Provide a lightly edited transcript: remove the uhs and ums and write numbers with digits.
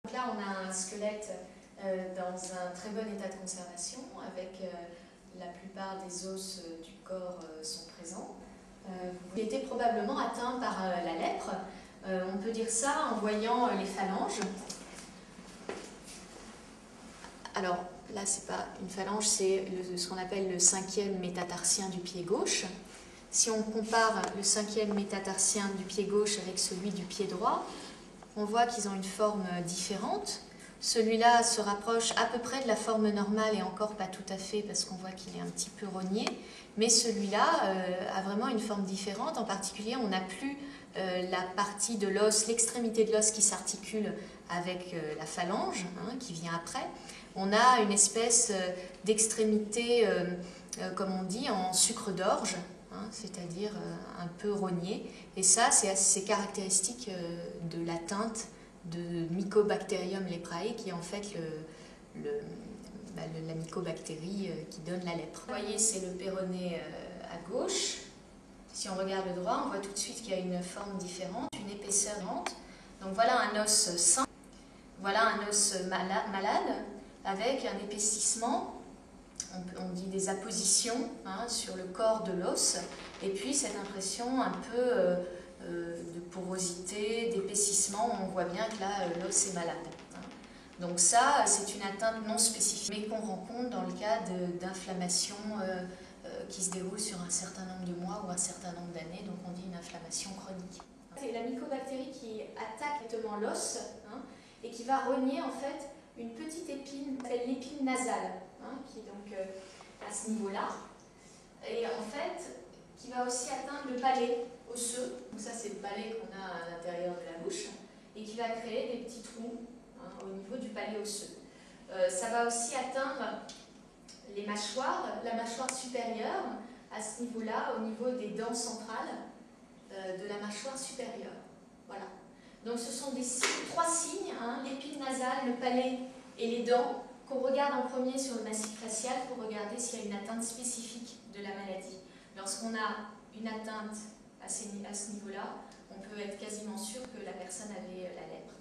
Donc là, on a un squelette dans un très bon état de conservation, avec la plupart des os du corps sont présents. Il était probablement atteint par la lèpre. On peut dire ça en voyant les phalanges. Alors là, c'est pas une phalange, c'est ce qu'on appelle le 5e métatarsien du pied gauche. Si on compare le 5e métatarsien du pied gauche avec celui du pied droit, on voit qu'ils ont une forme différente. Celui-là se rapproche à peu près de la forme normale et encore pas tout à fait parce qu'on voit qu'il est un petit peu rogné. Mais celui-là a vraiment une forme différente. En particulier, on n'a plus la partie de l'os, l'extrémité de l'os qui s'articule avec la phalange, qui vient après. On a une espèce d'extrémité, comme on dit, en sucre d'orge, c'est-à-dire un peu rogné. Et ça, c'est assez caractéristique de l'atteinte de Mycobacterium leprae, qui est en fait la mycobactérie qui donne la lèpre. Vous voyez, c'est le péroné à gauche. Si on regarde le droit, on voit tout de suite qu'il y a une forme différente, une épaisseur différente. Donc voilà un os sain, voilà un os malade, avec un épaississement, on dit des appositions sur le corps de l'os, et puis cette impression un peu de porosité, d'épaississement, on voit bien que là l'os est malade. Donc ça, c'est une atteinte non spécifique, mais qu'on rencontre dans le cas d'inflammation qui se déroule sur un certain nombre de mois ou un certain nombre d'années, donc on dit une inflammation chronique. C'est la mycobactérie qui attaque directement l'os et qui va rogner en fait une petite épine, l'épine nasale, qui est donc à ce niveau-là, et en fait qui va aussi atteindre le palais osseux. Donc ça, c'est le palais qu'on a à l'intérieur de la bouche, et qui va créer des petits trous au niveau du palais osseux. Ça va aussi atteindre les mâchoires, la mâchoire supérieure, à ce niveau-là, au niveau des dents centrales de la mâchoire supérieure. Voilà. Donc ce sont trois signes, l'épine nasale, le palais et les dents, qu'on regarde en premier sur le massif facial pour regarder s'il y a une atteinte spécifique de la maladie. Lorsqu'on a une atteinte à ce niveau-là, on peut être quasiment sûr que la personne avait la lèpre.